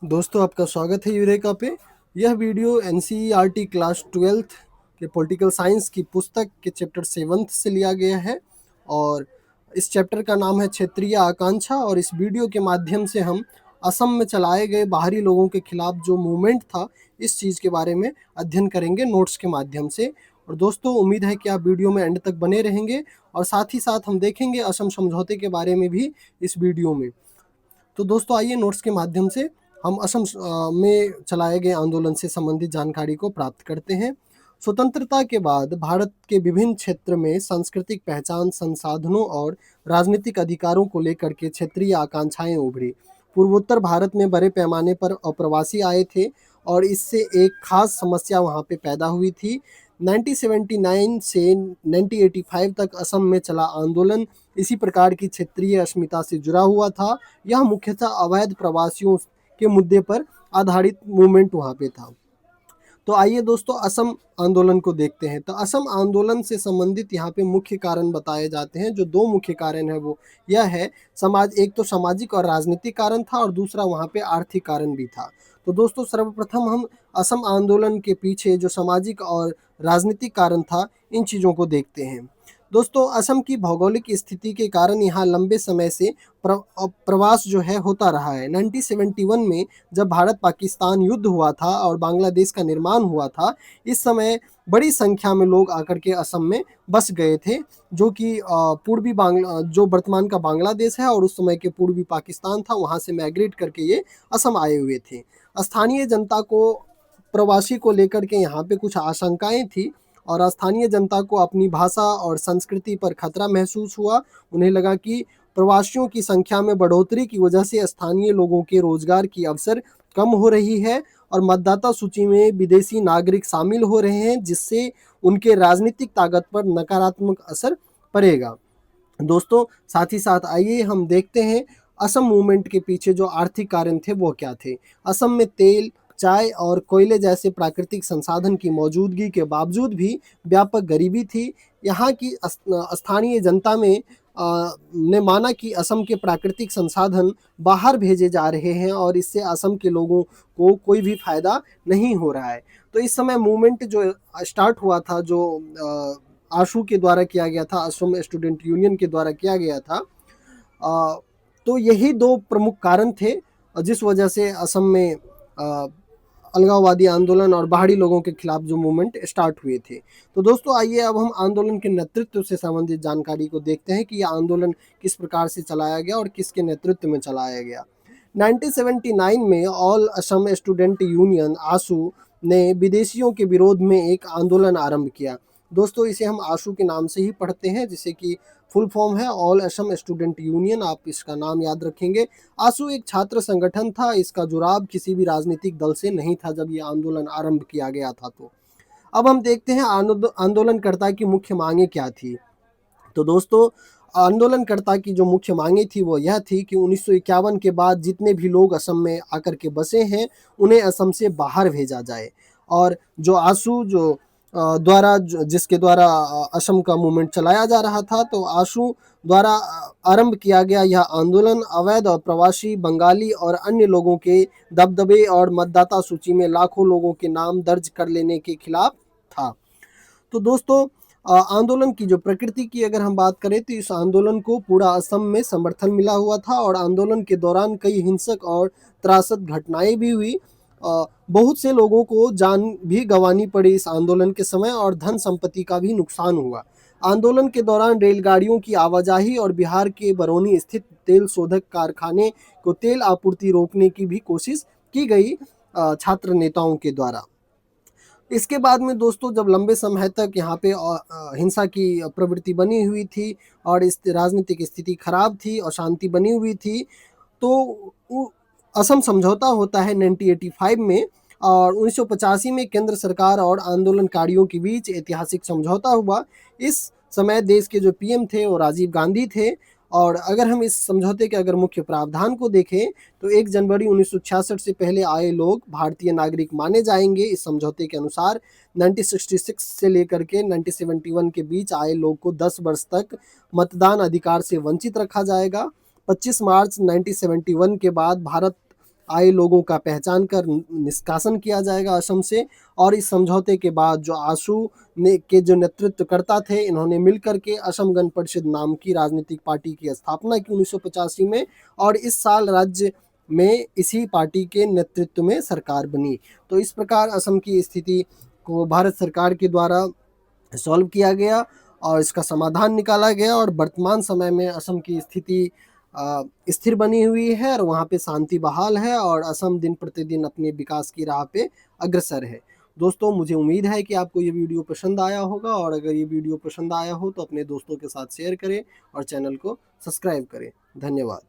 दोस्तों आपका स्वागत है यूरेका पे। यह वीडियो एनसीईआरटी क्लास 12th के पॉलिटिकल साइंस की पुस्तक के चैप्टर 7th से लिया गया है और इस चैप्टर का नाम है क्षेत्रीय आकांक्षा। और इस वीडियो के माध्यम से हम असम में चलाए गए बाहरी लोगों के खिलाफ जो मूवमेंट था इस चीज़ के बारे में अध्ययन करेंगे नोट्स के माध्यम से। और दोस्तों उम्मीद है कि आप वीडियो में एंड तक बने रहेंगे और साथ ही साथ हम देखेंगे असम समझौते के बारे में भी इस वीडियो में। तो दोस्तों आइए नोट्स के माध्यम से हम असम में चलाए गए आंदोलन से संबंधित जानकारी को प्राप्त करते हैं। स्वतंत्रता के बाद भारत के विभिन्न क्षेत्र में सांस्कृतिक पहचान, संसाधनों और राजनीतिक अधिकारों को लेकर के क्षेत्रीय आकांक्षाएं उभरी। पूर्वोत्तर भारत में बड़े पैमाने पर अप्रवासी आए थे और इससे एक खास समस्या वहाँ पे पैदा हुई थी। 1979 से 1985 तक असम में चला आंदोलन इसी प्रकार की क्षेत्रीय अस्मिता से जुड़ा हुआ था। यह मुख्यतः अवैध प्रवासियों के मुद्दे पर आधारित मूवमेंट वहाँ पे था। तो आइए दोस्तों असम आंदोलन को देखते हैं। तो असम आंदोलन से संबंधित यहाँ पे मुख्य कारण बताए जाते हैं। जो दो मुख्य कारण है वो यह है एक तो सामाजिक और राजनीतिक कारण था और दूसरा वहाँ पे आर्थिक कारण भी था। तो दोस्तों सर्वप्रथम हम असम आंदोलन के पीछे जो सामाजिक और राजनीतिक कारण था इन चीज़ों को देखते हैं। दोस्तों असम की भौगोलिक स्थिति के कारण यहाँ लंबे समय से प्रवास जो है होता रहा है। 1971 में जब भारत पाकिस्तान युद्ध हुआ था और बांग्लादेश का निर्माण हुआ था, इस समय बड़ी संख्या में लोग आकर के असम में बस गए थे, जो कि पूर्वी बांग्ला जो वर्तमान का बांग्लादेश है और उस समय के पूर्वी पाकिस्तान था, वहाँ से माइग्रेट करके ये असम आए हुए थे। स्थानीय जनता को प्रवासी को लेकर के यहाँ पे कुछ आशंकाएं थी और स्थानीय जनता को अपनी भाषा और संस्कृति पर खतरा महसूस हुआ। उन्हें लगा कि प्रवासियों की संख्या में बढ़ोतरी की वजह से स्थानीय लोगों के रोजगार की अवसर कम हो रही है और मतदाता सूची में विदेशी नागरिक शामिल हो रहे हैं, जिससे उनके राजनीतिक ताकत पर नकारात्मक असर पड़ेगा। दोस्तों साथ ही साथ आइए हम देखते हैं असम मूवमेंट के पीछे जो आर्थिक कारण थे वो क्या थे। असम में तेल, चाय और कोयले जैसे प्राकृतिक संसाधन की मौजूदगी के बावजूद भी व्यापक गरीबी थी। यहाँ की स्थानीय जनता में ने माना कि असम के प्राकृतिक संसाधन बाहर भेजे जा रहे हैं और इससे असम के लोगों को कोई भी फायदा नहीं हो रहा है। तो इस समय मूवमेंट जो स्टार्ट हुआ था, जो आशू के द्वारा किया गया था, असम स्टूडेंट यूनियन के द्वारा किया गया था, तो यही दो प्रमुख कारण थे जिस वजह से असम में अलगाववादी आंदोलन और बाहरी लोगों के खिलाफ जो मूवमेंट स्टार्ट हुए थे। तो दोस्तों आइए अब हम आंदोलन के नेतृत्व से संबंधित जानकारी को देखते हैं कि यह आंदोलन किस प्रकार से चलाया गया और किसके नेतृत्व में चलाया गया। 1979 में ऑल असम स्टूडेंट यूनियन आसू ने विदेशियों के विरोध में एक आंदोलन आरंभ किया। दोस्तों इसे हम आशू के नाम से ही पढ़ते हैं, जिसे कि फुल फॉर्म है ऑल असम स्टूडेंट यूनियन, आप इसका नाम याद रखेंगे। आसू एक छात्र संगठन था, इसका जुड़ाव किसी भी राजनीतिक दल से नहीं था जब ये आंदोलन आरंभ किया गया था। तो अब हम देखते हैं आंदोलनकर्ता की मुख्य मांगे क्या थी। तो दोस्तों आंदोलनकर्ता की जो मुख्य मांगे थी वो यह थी कि 1951 के बाद जितने भी लोग असम में आकर के बसे हैं उन्हें असम से बाहर भेजा जाए। और जो आशू जो द्वारा जिसके द्वारा असम का मूवमेंट चलाया जा रहा था, तो आशू द्वारा आरंभ किया गया यह आंदोलन अवैध और प्रवासी बंगाली और अन्य लोगों के दबदबे और मतदाता सूची में लाखों लोगों के नाम दर्ज कर लेने के खिलाफ था। तो दोस्तों आंदोलन की जो प्रकृति की अगर हम बात करें तो इस आंदोलन को पूरा असम में समर्थन मिला हुआ था और आंदोलन के दौरान कई हिंसक और त्रासद घटनाएं भी हुई। बहुत से लोगों को जान भी गंवानी पड़ी इस आंदोलन के समय और धन संपत्ति का भी नुकसान हुआ। आंदोलन के दौरान रेलगाड़ियों की आवाजाही और बिहार के बरौनी स्थित तेल शोधक कारखाने को तेल आपूर्ति रोकने की भी कोशिश की गई छात्र नेताओं के द्वारा। इसके बाद में दोस्तों जब लंबे समय तक यहाँ पे हिंसा की प्रवृत्ति बनी हुई थी और इस राजनीतिक स्थिति खराब थी और शांति बनी हुई थी, तो असम समझौता होता है 1985 में और 1985 में केंद्र सरकार और आंदोलनकारियों के बीच ऐतिहासिक समझौता हुआ। इस समय देश के जो पीएम थे वो राजीव गांधी थे। और अगर हम इस समझौते के अगर मुख्य प्रावधान को देखें तो 1 जनवरी 1966 से पहले आए लोग भारतीय नागरिक माने जाएंगे। इस समझौते के अनुसार 1966 से लेकर के 1971 के बीच आए लोग को 10 वर्ष तक मतदान अधिकार से वंचित रखा जाएगा। 25 मार्च 1971 के बाद भारत आए लोगों का पहचान कर निष्कासन किया जाएगा असम से। और इस समझौते के बाद जो आशु ने के जो नेतृत्वकर्ता थे, इन्होंने मिलकर के असम गण परिषद नाम की राजनीतिक पार्टी की स्थापना की 1985 में, और इस साल राज्य में इसी पार्टी के नेतृत्व में सरकार बनी। तो इस प्रकार असम की स्थिति को भारत सरकार के द्वारा सॉल्व किया गया और इसका समाधान निकाला गया, और वर्तमान समय में असम की स्थिति स्थिर बनी हुई है और वहाँ पे शांति बहाल है, और असम दिन प्रतिदिन अपने विकास की राह पे अग्रसर है। दोस्तों, मुझे उम्मीद है कि आपको ये वीडियो पसंद आया होगा, और अगर ये वीडियो पसंद आया हो तो अपने दोस्तों के साथ शेयर करें और चैनल को सब्सक्राइब करें। धन्यवाद।